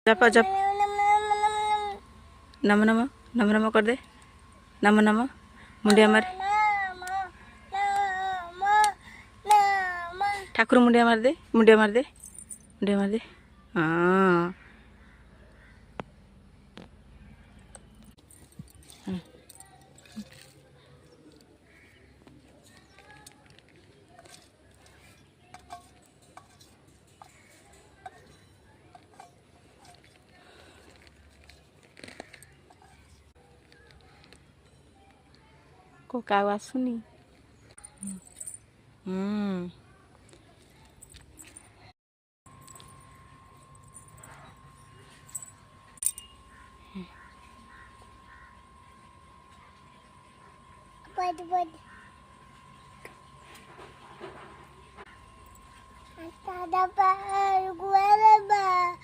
जप जप नम नम नम नम कर दे। नम नम मुंडिया मार। ठाकुर मुंडिया मार दे। मुंडिया मार दे। मुंडिया मार दे। हाँ को का आवाज सुनी। Bud. Ada apa? Gue lebah.